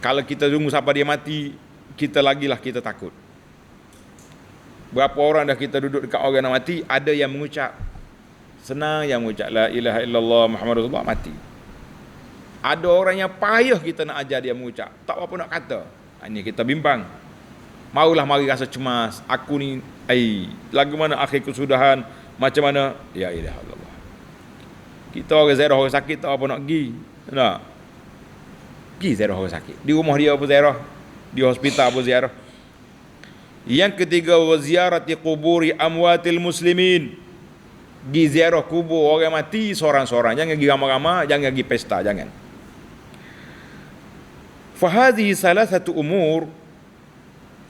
Kalau kita tunggu sampai dia mati, kita takut. Berapa orang dah kita duduk dekat orang nak mati, ada yang mengucap, senang yang mengucap la ilaha illallah Muhammad Rasulullah, mati. Ada orang yang payah kita nak ajar dia mengucap, tak apa nak kata. Ini kita bimbang. Maulah mari rasa cemas, aku ni lagu mana akhir kesudahan, macam mana? Ya ilaha illallah. Kita orang ziarah orang sakit, tak apa nak pergi. Nak pergi ziarah orang sakit. Di rumah dia apa ziarah, di hospital apa ziarah. Yang ketiga, wa ziyarati quburi amwatil muslimin. Pergi ziarah kubur orang mati seorang-seorang, jangan pergi ramai-ramai, jangan pergi pesta, jangan. Fahadhihi salasatu umur,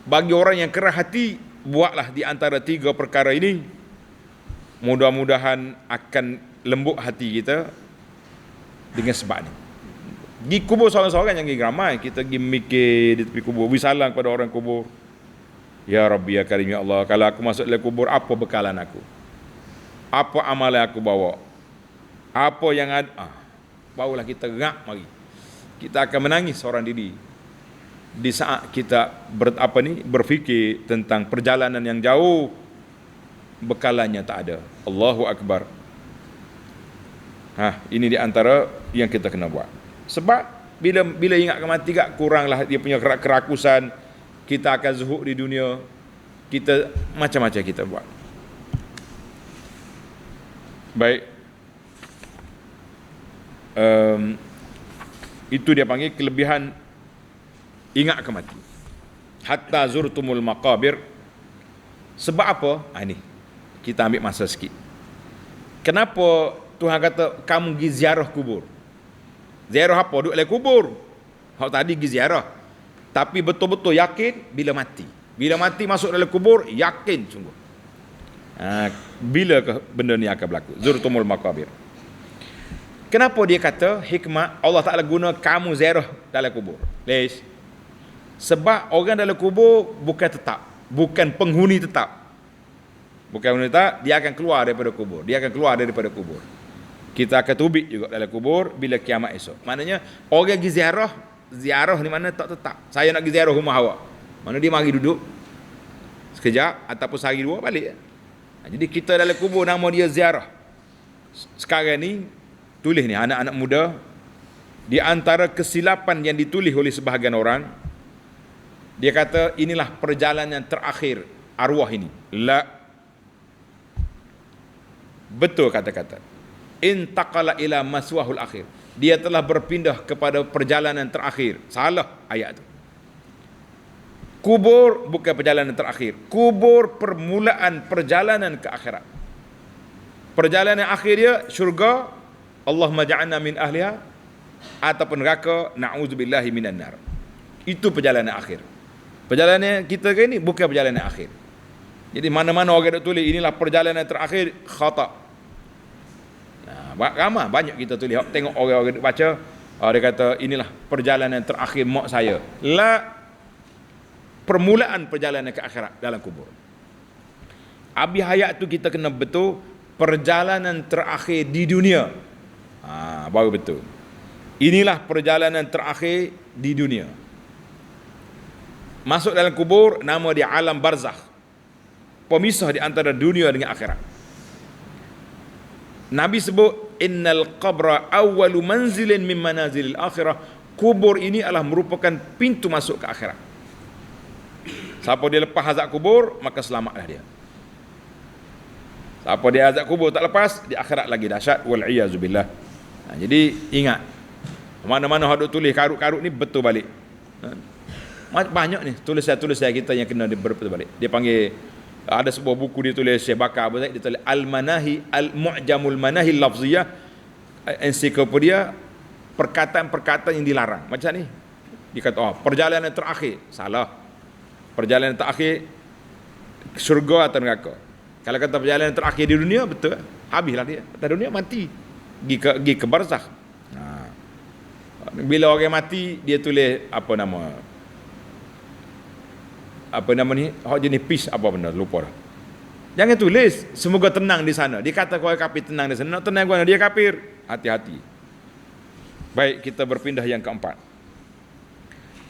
bagi orang yang keras hati, buatlah di antara 3 perkara ini. Mudah-mudahan akan lembut hati kita dengan sebab ni. Pergi kubur seorang-seorang, jangan pergi ramai. Kita pergi mikir di tepi kubur, beri salam kepada orang kubur. Ya Rabbi ya Karim ya Allah, kalau aku masuk dalam kubur, apa bekalan aku? Apa amalan aku bawa? Apa yang ada? Barulah kita gerak mari. Kita akan menangis seorang diri di saat kita berfikir tentang perjalanan yang jauh, bekalannya tak ada. Allahu Akbar. Ini di antara yang kita kena buat. Sebab bila ingat ke mati, kuranglah dia punya kerakusan. Kita akan zuhud di dunia. Kita macam-macam kita buat. Baik. Itu dia panggil kelebihan ingat ke mati. Hatta zurtumul maqabir. Sebab apa? Ini kita ambil masa sikit. Kenapa Tuhan kata kamu pergi ziarah kubur? Ziarah apa? Duduk dalam kubur. Hak tadi pergi ziarah, tapi betul-betul yakin bila mati. Bila mati masuk dalam kubur, yakin sungguh. Bila ke benda ni akan berlaku? Zurtumul maqabir. Kenapa dia kata hikmah Allah Ta'ala guna kamu ziarah dalam kubur? Lepas, sebab orang dalam kubur bukan tetap, bukan penghuni tetap. Bukan penghuni tetap, dia akan keluar daripada kubur. Dia akan keluar daripada kubur. Kita akan tubik juga dalam kubur bila kiamat esok. Maknanya orang pergi ziarah ni mana tak tetap. Saya nak pergi ziarah rumah awak, mana dia mari duduk sekejap ataupun sehari 2 balik. Jadi kita dalam kubur nama dia ziarah. Sekarang ni tulis ni anak-anak muda, di antara kesilapan yang ditulis oleh sebahagian orang, dia kata inilah perjalanan terakhir arwah ini. La. Betul kata-kata. Intaqala ila maswahul akhir. Dia telah berpindah kepada perjalanan terakhir. Salah ayat tu. Kubur bukan perjalanan terakhir. Kubur permulaan perjalanan ke akhirat. Perjalanan akhir dia syurga, Allahumma ja'alna min ahliha, ataupun neraka, na'udzubillahi minan nar. Itu perjalanan akhir. Perjalanan kita ke ini bukan perjalanan akhir. Jadi mana-mana orang duk tulis inilah perjalanan terakhir, khata'. Ramai banyak kita tulis, tengok orang-orang duk baca, dia kata inilah perjalanan terakhir mak saya. La, permulaan perjalanan ke akhirat dalam kubur. Habis hayat tu kita kena betul perjalanan terakhir di dunia. Baru betul. Inilah perjalanan terakhir di dunia. Masuk dalam kubur, nama dia alam barzakh. Pemisah di antara dunia dengan akhirat. Nabi sebut innal qabra awwalu manzilin min manazilil akhirah. Kubur ini adalah merupakan pintu masuk ke akhirat. Siapa dia lepas azab kubur, maka selamatlah dia. Siapa dia azab kubur tak lepas, di akhirat lagi dahsyat, wal iyazubillah. Jadi ingat, mana-mana hak duk tulis karut-karut ni betul balik. Banyak ni tulisan-tulisan kita yang kena betul balik. Dia panggil, ada sebuah buku dia tulis Syekh Bakar apa dia tulis Al-Manahi Al-Mu'jamul Manahi Lafziyah, ensiklopedia perkataan-perkataan yang dilarang. Macam ni. Dia kata perjalanan terakhir, salah. Perjalanan terakhir syurga atau neraka. Kalau kata perjalanan terakhir di dunia, betul. Habislah dia. Atas dunia mati. Pergi ke barzakh. Bila orang mati, dia tulis apa nama ni, jenis peace apa benda, lupa dah. Jangan tulis semoga tenang di sana. Dia kata orang kafir tenang di sana. Nak tenang guna dia kafir. Hati-hati. Baik, kita berpindah yang keempat.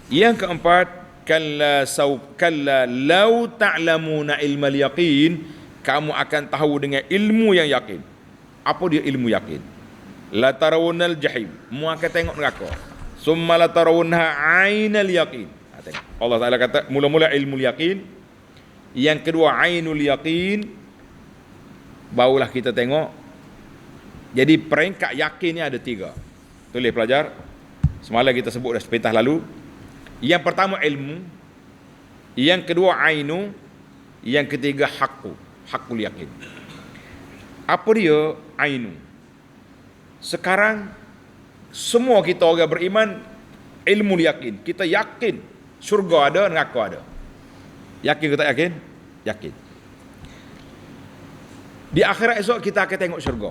Yang keempat, kalla law ta'lamuna ilmal yaqin, kamu akan tahu dengan ilmu yang yakin. Apa dia ilmu yakin? La tarawunnal jahim, mu akan tengok neraka. Summa la tarawunha ainal yaqin. Allah Taala kata mula-mula ilmu yakin, yang kedua ainul yaqin, barulah kita tengok. Jadi peringkat yakin ni ada 3. Tulis pelajar. Semalam kita sebut dah sepintas lalu. Yang pertama ilmu, yang kedua ainu, yang ketiga hakul yakin. Apa dia ainu? Sekarang semua kita orang beriman ilmu yakin. Kita yakin syurga ada, neraka ada. Yakin ke tak yakin? Yakin. Di akhirat esok kita akan tengok syurga.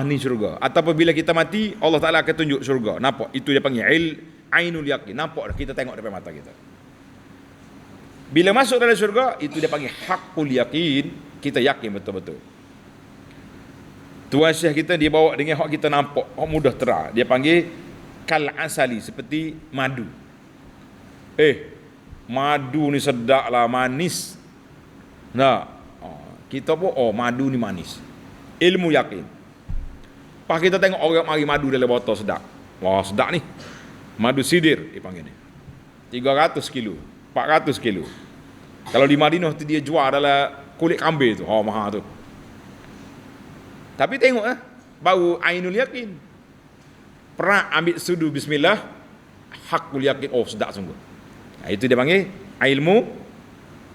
Ni syurga. Ataupun bila kita mati, Allah Taala akan tunjuk syurga. Nampak? Itu dia panggil ainul yakin. Nampak dah, kita tengok depan mata kita. Bila masuk dalam syurga, itu dia panggil hakul yakin. Kita yakin betul-betul. Tuan Syekh kita dia bawa dengan hak kita nampak, hak mudah terang. Dia panggil kal asali, seperti madu. Madu ni sedap lah, manis. Nah, kita pun madu ni manis. Ilmu yakin. Pas kita tengok orang mari madu dalam botol sedap. Wah, sedap ni. Madu sidir dipanggil ni. 300 kilo, 400 kilo. Kalau di Madinah tu dia jual dalam kulit kambing tu. Mahal tu. Tapi tengok baru ainul yakin. Pernah ambil sudu bismillah, hakul yakin. Sedap sungguh. Itu dia panggil ilmu,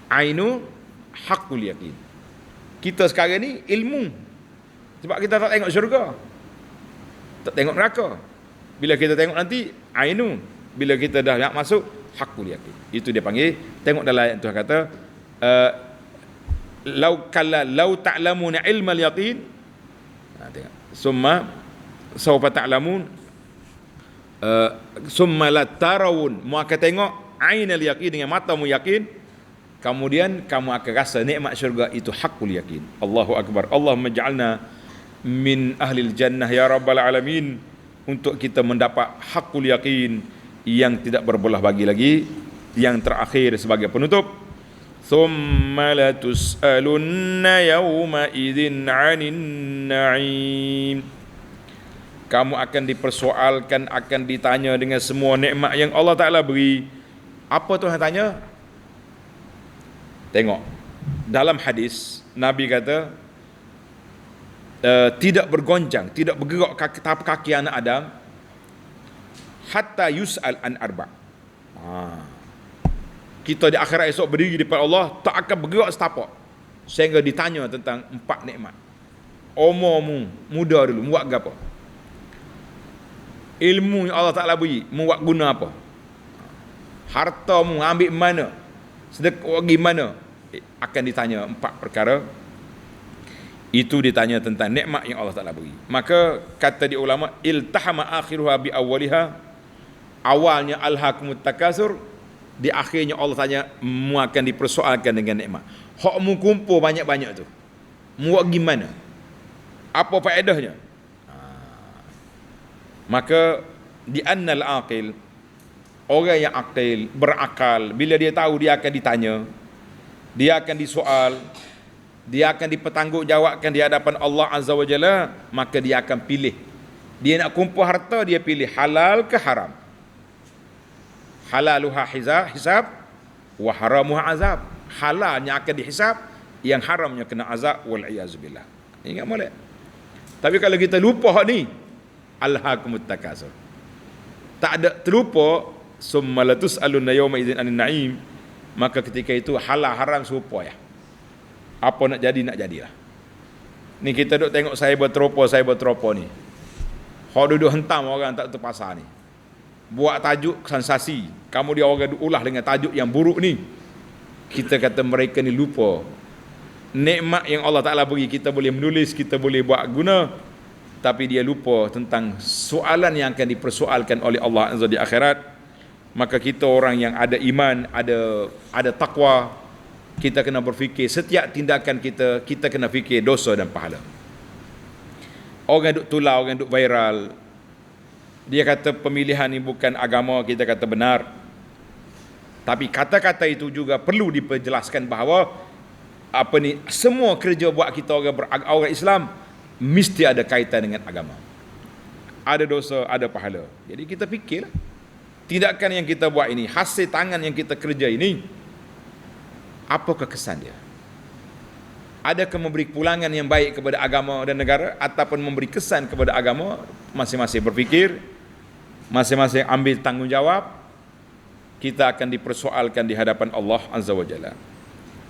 ainu, hakul yakin. Kita sekarang ni ilmu. Sebab kita tak tengok syurga, tak tengok neraka. Bila kita tengok nanti ainu. Bila kita dah nak masuk hakul yakin. Itu dia panggil. Tengok dalam ayat Tuhan kata lau ta'lamuna ilmal yaqin. Tengok. Summa sawfa ta'lamun, summa la tarawun, mu akan tengok ainal yaqin, dengan matamu yakin. Kemudian kamu akan rasa nikmat syurga, itu hakul yakin. Allahu akbar. Allahumma ja'alna min ahlil jannah ya rabbal alamin. Untuk kita mendapat hakul yakin yang tidak berbelah bagi lagi. Yang terakhir sebagai penutup, thumma latus'alunna yawma idzin 'anil na'im. Kamu akan dipersoalkan, akan ditanya dengan semua nikmat yang Allah Ta'ala beri. Apa Tuhan tanya? Tengok, dalam hadis Nabi kata, tidak bergoncang, tidak bergerak kaki anak Adam hatta yus'al an arba'. Kita di akhirat esok berdiri di depan Allah, tak akan bergerak setapak sehingga ditanya tentang 4 nikmat. Umurmu muda dulu, buat apa? Ilmu yang Allah Ta'ala beri, buat guna apa? Hartamu ambil mana? Sedekah bagi mana? Akan ditanya 4 perkara. Itu ditanya tentang nikmat yang Allah Ta'ala beri. Maka kata di ulama, iltahama akhiruha bi awwaliha. Awalnya alhaakumut takasur, di akhirnya Allah tanya, mu akan dipersoalkan dengan nikmat. Hak mu kumpul banyak-banyak tu, mu buat gimana? Apa faedahnya? Maka di annal aqil, orang yang aqil, berakal, bila dia tahu dia akan ditanya, dia akan disoal, dia akan dipertanggungjawabkan di hadapan Allah Azza wa Jalla, maka dia akan pilih. Dia nak kumpul harta, dia pilih halal ke haram. Halaluha hisab wa haramuha azab. Halalnya akan dihisab, yang haramnya kena azab, wal iyazubillah. Ingat molek. Tapi kalau kita lupa hak ni, alhaakumut takasur, tak ada, terlupa, summa latus'alunna yawma idzin 'anil na'im, maka ketika itu halal haram serupa ya. Apa nak jadi, nak jadilah. Ni kita duk tengok saya berteropo ni. Hak duduk hentam orang tak terpasar ni. Buat tajuk sensasi, kamu dia orang duk ulah dengan tajuk yang buruk ni. Kita kata mereka ni lupa nikmat yang Allah Ta'ala beri. Kita boleh menulis, kita boleh buat guna, tapi dia lupa tentang soalan yang akan dipersoalkan oleh Allah Azza di akhirat. Maka kita orang yang ada iman, ada takwa, kita kena berfikir setiap tindakan kita kena fikir dosa dan pahala. Orang duk tular, orang duk viral, dia kata pemilihan ni bukan agama, kita kata benar. Tapi kata-kata itu juga perlu diperjelaskan bahawa semua kerja buat kita orang Islam mesti ada kaitan dengan agama. Ada dosa, ada pahala. Jadi kita fikirlah, tindakan yang kita buat ini, hasil tangan yang kita kerja ini, apakah kesan dia? Adakah memberi pulangan yang baik kepada agama dan negara, ataupun memberi kesan kepada agama? Masing-masing berfikir, masing-masing ambil tanggungjawab. Kita akan dipersoalkan di hadapan Allah Azza wa Jalla.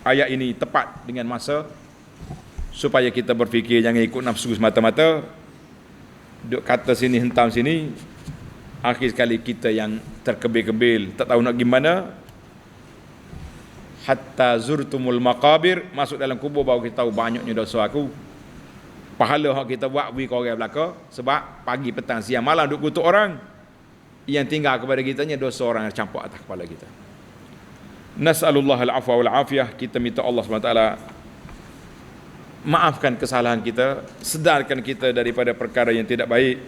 Ayat ini tepat dengan masa supaya kita berfikir, jangan ikut nafsu semata-mata. Duk kata sini, hentam sini, akhir sekali kita yang terkebil-kebil, tak tahu nak gimana. Hatta zurtumul maqabir, masuk dalam kubur baru kita tahu banyaknya dosa aku. Pahala yang kita buat beri ke orang belaka, sebab pagi, petang, siang, malam duk kutuk orang. Yang tinggal kepada kita ni dosa orang yang campak atas kepala kita. Nas'alullah al-afwa wal afiyah. Kita minta Allah SWT maafkan kesalahan kita, sedarkan kita daripada perkara yang tidak baik.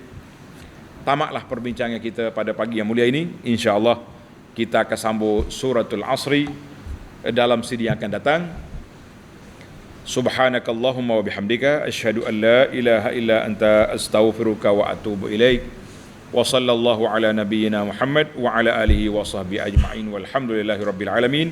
Tamatlah perbincangan kita pada pagi yang mulia ini. InsyaAllah kita akan sambung suratul Asri dalam CD yang akan datang. Subhanakallahumma wa bihamdika asyhadu an la ilaha illa anta astaghfiruka wa atubu ilaik. Wa sallallahu ala nabiyyina Muhammad wa ala alihi wa sahbihi ajma'in walhamdulillahi rabbil alamin.